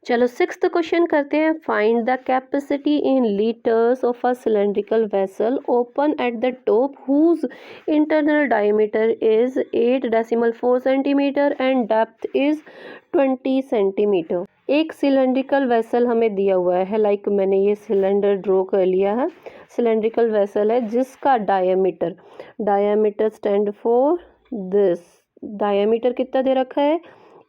चलो sixth question करते हैं। Find the capacity in litres of a cylindrical vessel open at the top whose internal diameter is 8.4 centimetre and depth is 20 centimetre. एक cylindrical vessel हमें दिया हुआ है, like मैंने ये सिलेंडर ड्रॉ कर लिया है। सिलेंड्रिकल वेसल है जिसका diameter stand for this, diameter कितना दे रखा है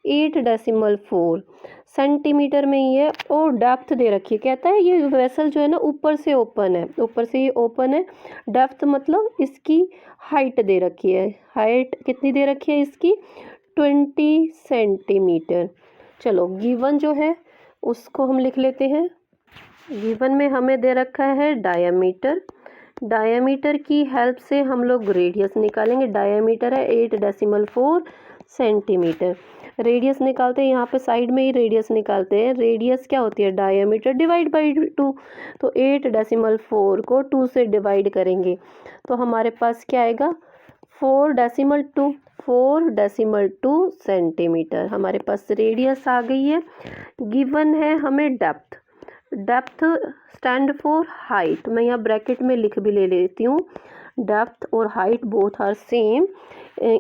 8.4 सेंटीमीटर में ही है और डेप्थ दे रखी है। कहता है ये वेसल जो है ना ऊपर से ओपन है, ऊपर से ये ओपन है। डेप्थ मतलब इसकी हाइट दे रखी है, हाइट कितनी दे रखी है इसकी 20 सेंटीमीटर। चलो गिवन जो है उसको हम लिख लेते हैं। गिवन में हमें दे रखा है डायमीटर, डायमीटर की हेल्प से हम लोग रेडियस निकालेंगे। डायमीटर है 8.4 सेंटीमीटर। रेडियस निकालते हैं, यहाँ पे साइड में ही रेडियस निकालते हैं। रेडियस क्या होती है डायमीटर डिवाइड बाई 2, तो 8.4 को 2 से डिवाइड करेंगे तो हमारे पास क्या आएगा 4.2 सेंटीमीटर। हमारे पास रेडियस आ गई है। गिवन है हमें depth, depth stand for height, मैं यहाँ ब्रैकेट में लिख भी ले लेती हूँ। डेप्थ और height both are same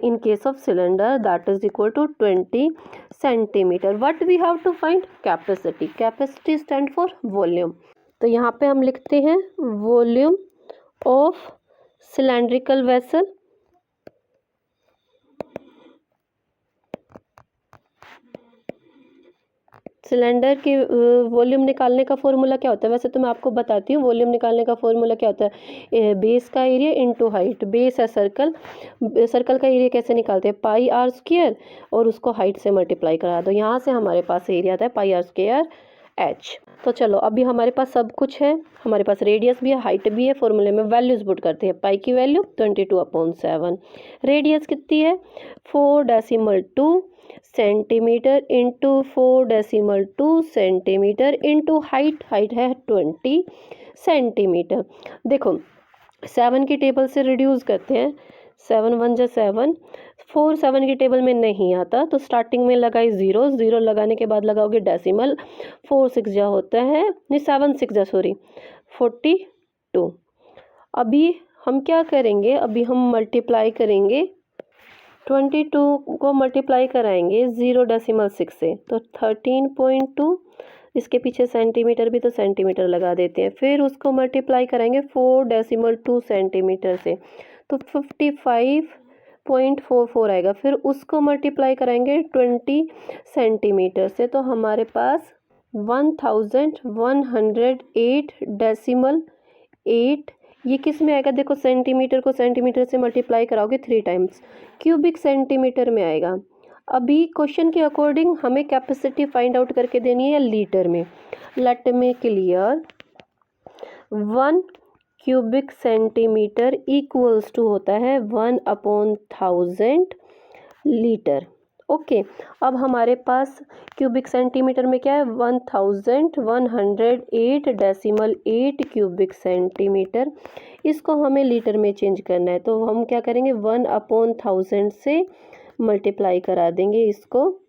in case of cylinder, that is equal to 20 centimeter. What we have to find capacity, capacity stand for volume। तो यहाँ पे हम लिखते हैं volume of cylindrical vessel. Cylinder की वॉल्यूम निकालने का फॉर्मूला क्या होता है, वैसे तो मैं आपको बताती हूँ वॉल्यूम निकालने का फॉर्मूला क्या होता है। बेस का एरिया इनटू हाइट। बेस है सर्कल, सर्कल का एरिया कैसे निकालते हैं पाई आर स्क्वायर और उसको हाइट से मल्टीप्लाई करा दो। यहाँ से हमारे पास एरिया आता है पाई आर स्क्वायर एच। तो चलो अभी हमारे पास सब कुछ है, हमारे पास रेडियस भी है हाइट भी है। फॉर्मूले में वैल्यूज पुट करते हैं। पाई की वैल्यू 22/7, रेडियस कितनी है 4.2 centimetre into 4.2 centimetre into height, height है 20 सेंटीमीटर। देखो 7 की टेबल से रिड्यूस करते हैं, 7 1 जा 7, 4 7 की टेबल में नहीं आता तो स्टार्टिंग में लगाई 0, 0 लगाने के बाद लगाओगे डेसिमल। 4 6 जा होता है, नहीं 7 6 जा सॉरी 42। अभी हम क्या करेंगे, अभी हम मल्टीप्लाई करेंगे 22 को मल्टीप्लाई कराएंगे 0.6 से तो 13.2, इसके पीछे सेंटीमीटर भी तो सेंटीमीटर लगा देते हैं। फिर उसको मल्टीप्लाई कराएंगे 4.2 सेंटीमीटर से तो 55.44 आएगा। फिर उसको मल्टीप्लाई कराएंगे 20 सेंटीमीटर से तो हमारे पास 1108.8, ये किस में आएगा देखो, सेंटीमीटर को सेंटीमीटर से मल्टीप्लाई कराओगे 3 टाइम्स, क्यूबिक सेंटीमीटर में आएगा। अभी क्वेश्चन के अकॉर्डिंग हमें कैपेसिटी फाइंड आउट करके देनी है लीटर में। Let me clear, 1 cubic centimetre equals to होता है 1/1000 लीटर। ओके अब हमारे पास क्यूबिक सेंटीमीटर में क्या है 1108.8 क्यूबिक सेंटीमीटर। इसको हमें लीटर में चेंज करना है तो हम क्या करेंगे 1/1000 से मल्टीप्लाई करा देंगे इसको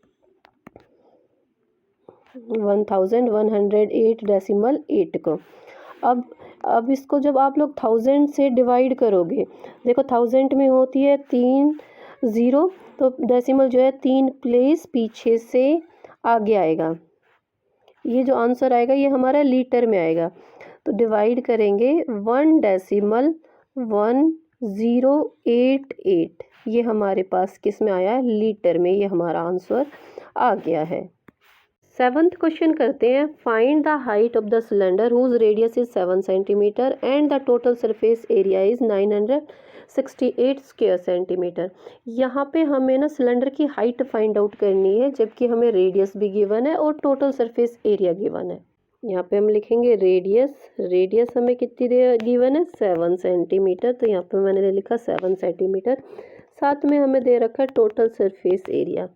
1108.8 को। अब इसको जब आप लोग 1000 से डिवाइड करोगे, देखो 1000 में होती है 3 0 तो डेसिमल जो है 3 प्लेस पीछे से आगे आएगा। ये जो आंसर आएगा ये हमारा लीटर में आएगा तो डिवाइड करेंगे 1.1088, ये हमारे पास किस में आया लीटर में, ये हमारा आंसर आ गया है। 7th क्वेश्चन करते हैं। Find the height of the cylinder whose radius is 7 centimetre and the total surface area is 968 square centimetre. यहाँ पे हमें ना सिलेंडर की हाइट फाइंड आउट करनी है जबकि हमें रेडियस भी गिवन है और टोटल सरफेस एरिया गिवन है। यहाँ पे हम लिखेंगे रेडियस, रेडियस हमें कितनी गिवन है 7 सेंटीमीटर तो यहाँ पे मैंने लिखा 7 सेंटीमीटर। साथ में हमें दे रखा है टोटल सरफेस एरिया,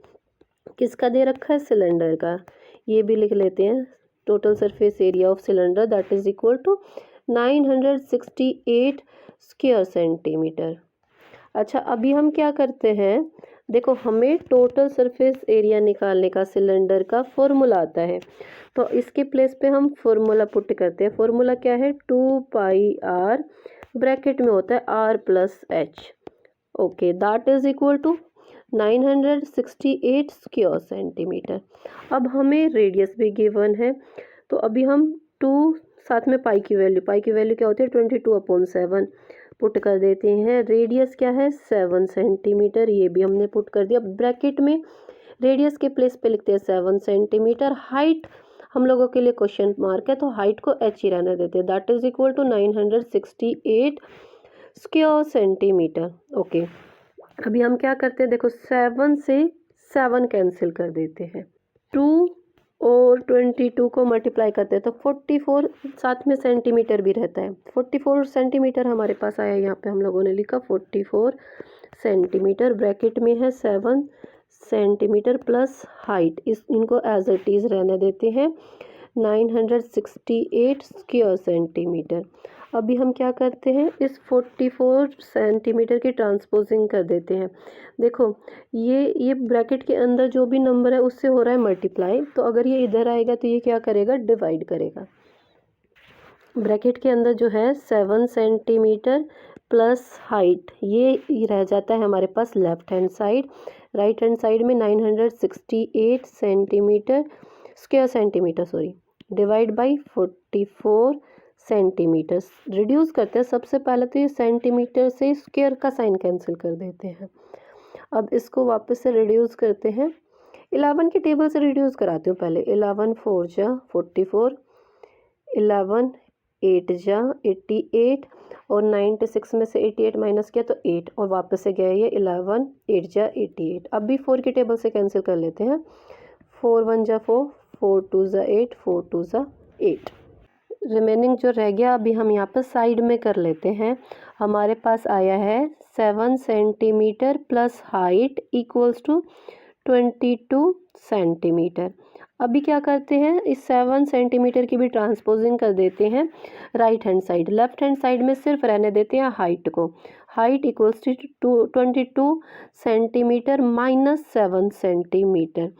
किसका दे रखा है सिलेंडर का, ये भी लिख लेते हैं। Total surface area of cylinder that is equal to 968 square centimetre. अच्छा अभी हम क्या करते हैं, देखो हमें टोटल सरफेस एरिया निकालने का सिलेंडर का फॉर्मूला आता है, तो इसके प्लेस पे हम फॉर्मूला पुट करते हैं। फॉर्मूला क्या है, 2πr, ब्रैकेट में होता है r+h। Okay, that is equal to 968 square centimetre. अब हमें रेडियस भी गिवन है, तो अभी हम 2 साथ में पाई की वैल्यू क्या होती है 22/7 पुट कर देते हैं। रेडियस क्या है 7 सेंटीमीटर, ये भी हमने पुट कर दिया। ब्रैकेट में रेडियस के प्लेस पे लिखते हैं 7 सेंटीमीटर। हाइट हम लोगों के लिए क्वेश्चन मार्क है, तो हाइट को h ही रहने देते हैं। That is equal to 968 square centimetre. Okay, अभी हम क्या करते हैं, देखो 7 से 7 कैंसिल कर देते हैं, 2 और 22 को मल्टीप्लाई करते हैं तो 44 साथ में सेंटीमीटर भी रहता है। 44 सेंटीमीटर हमारे पास आया, यहाँ पे हम लोगों ने लिखा 44 सेंटीमीटर। ब्रैकेट में है 7 सेंटीमीटर प्लस हाइट, इनको एज इट इज़ रहने देते हैं 968 स्क्वायर सेंटीमीटर। अभी हम क्या करते हैं, इस 44 सेंटीमीटर की ट्रांसपोजिंग कर देते हैं। देखो ये ब्रैकेट के अंदर जो भी नंबर है उससे हो रहा है मल्टीप्लाई, तो अगर ये इधर आएगा तो ये क्या करेगा, डिवाइड करेगा। ब्रैकेट के अंदर जो है 7 सेंटीमीटर प्लस हाइट, ये रह जाता है हमारे पास left hand side. Right hand side में 968 centimetre square centimetre divide by 44 centimetre. Reduce करते हैं, सबसे पहले तो ये सेंटीमीटर से स्क्वायर का साइन कैंसिल कर देते हैं। अब इसको वापस से रिड्यूस करते हैं, 11 की टेबल से रिड्यूस कराती हूँ पहले। 11 4 जा 44, 11 8 जा 88, और 96 में से 88 माइनस किया तो 8, और वापस से गया ये 11 8 जा 88। अब भी 4 की टेबल से कैंसिल कर लेते हैं, 4 1 जा 4, 4 2 जा 8, 4 2 जा 8। रिमेनिंग जो रह गया अभी हम यहाँ पर साइड में कर लेते हैं। हमारे पास आया है 7 centimetre plus height equals to 22 centimetre. अभी क्या करते हैं, इस 7 सेंटीमीटर की भी ट्रांसपोजिंग कर देते हैं right hand side. Left hand side में सिर्फ रहने देते हैं हाइट को। Height equals to 22 centimetre minus 7 centimetre,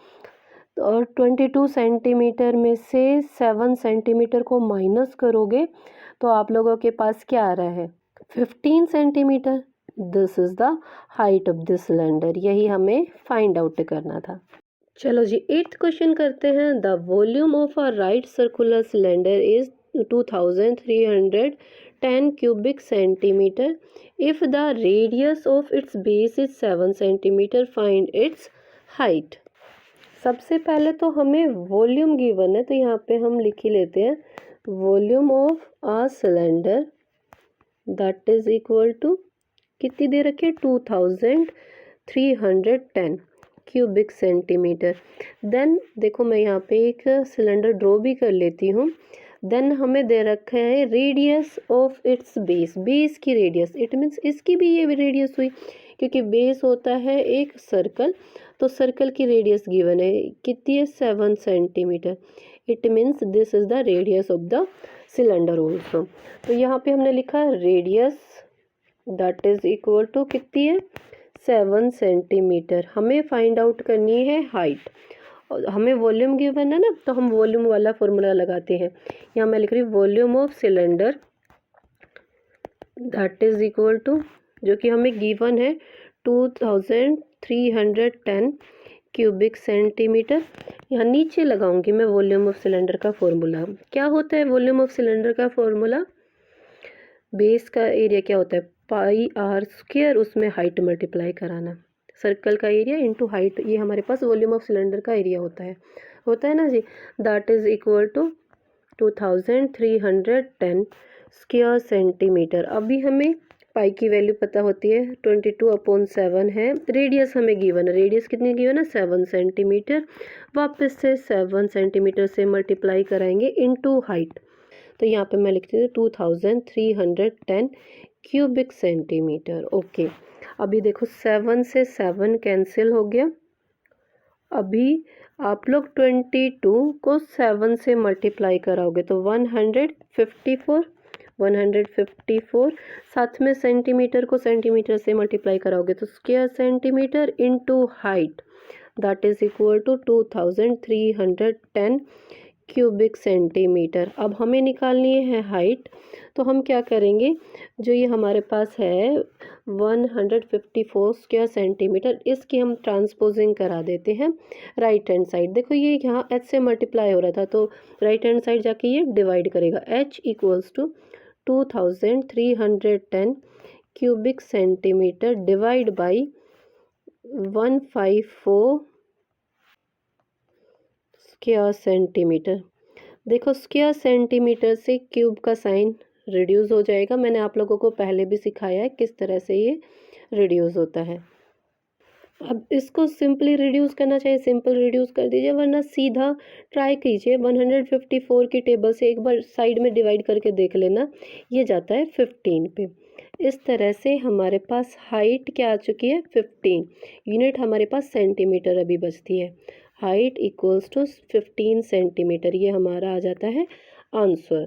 और 22 सेंटीमीटर में से 7 सेंटीमीटर को माइनस करोगे तो आप लोगों के पास क्या आ रहा है, 15 centimetre. This is the height of this cylinder, यही हमें फाइंड आउट करना था। चलो जी 8th क्वेश्चन करते हैं। The volume of a right circular cylinder is 2310 cubic centimetre. If the radius of its base is 7 centimetre, find its height. सबसे पहले तो हमें वॉल्यूम गिवन है, तो यहाँ पे हम लिख ही लेते हैं volume of a cylinder that is equal to, कितनी दे रखी है 2310 क्यूबिक सेंटीमीटर। देन देखो मैं यहाँ पे एक सिलेंडर ड्रॉ भी कर लेती हूँ। देन हमें दे रखा है radius of its base, base की रेडियस, इट मीन्स इसकी भी ये रेडियस हुई, क्योंकि बेस होता है एक सर्कल, तो सर्कल की रेडियस गिवन है, कितनी है 7 centimetre. It means this is the radius of the cylinder also. तो यहाँ पे हमने लिखा radius that is equal to कितनी है 7 सेंटीमीटर। हमें फाइंड आउट करनी है हाइट, और हमें वॉल्यूम गिवन है ना, तो हम वॉल्यूम वाला फॉर्मूला लगाते हैं। यहाँ मैं लिख रही हूँ volume of cylinder that is equal to, जो कि हमें गिवन है 2310 क्यूबिक सेंटीमीटर। यहाँ नीचे लगाऊंगी मैं वॉल्यूम ऑफ सिलेंडर का फॉर्मूला। क्या होता है वॉल्यूम ऑफ सिलेंडर का फॉर्मूला, बेस का एरिया क्या होता है πr², उसमें हाइट मल्टीप्लाई कराना, सर्कल का एरिया इनटू हाइट, ये हमारे पास वॉल्यूम ऑफ सिलेंडर का एरिया होता है ना जी। That is equal to 2310 square centimetre. अभी हमें पाई की वैल्यू पता होती है 22/7 है। रेडियस हमें गिवन है, रेडियस कितनी गिवन है 7 सेंटीमीटर। वापस से 7 सेंटीमीटर से मल्टीप्लाई कराएंगे इनटू हाइट, तो यहाँ पे मैं लिखती हूँ 2310 क्यूबिक सेंटीमीटर। ओके, अभी देखो 7 से 7 कैंसिल हो गया। अभी आप लोग 22 को 7 से मल्टीप्लाई कराओगे तो 154, 154, साथ में सेंटीमीटर को सेंटीमीटर से मल्टीप्लाई कराओगे तो square centimetre into height that is equal to 2310 cubic centimetre. अब हमें निकालनी है हाइट, तो हम क्या करेंगे, जो ये हमारे पास है 154 स्क्वायर सेंटीमीटर, इसकी हम ट्रांसपोजिंग करा देते हैं राइट हैंड साइड। देखो ये यहाँ h से मल्टीप्लाई हो रहा था तो राइट हैंड साइड जाके ये डिवाइड करेगा। h equals to 2310 cubic centimetre divide by 154 square centimetre. देखो स्क्वायर सेंटीमीटर से क्यूब का साइन रिड्यूस हो जाएगा। मैंने आप लोगों को पहले भी सिखाया है किस तरह से ये रिड्यूस होता है। अब इसको सिंपली रिड्यूस करना चाहिए, सिंपल रिड्यूस कर दीजिए, वरना सीधा ट्राई कीजिए 154 की टेबल से एक बार साइड में डिवाइड करके देख लेना, ये जाता है 15 पे। इस तरह से हमारे पास हाइट क्या आ चुकी है 15 यूनिट, हमारे पास सेंटीमीटर अभी बचती है। हाइट इक्वल्स टू 15 सेंटीमीटर, ये हमारा आ जाता है आंसर।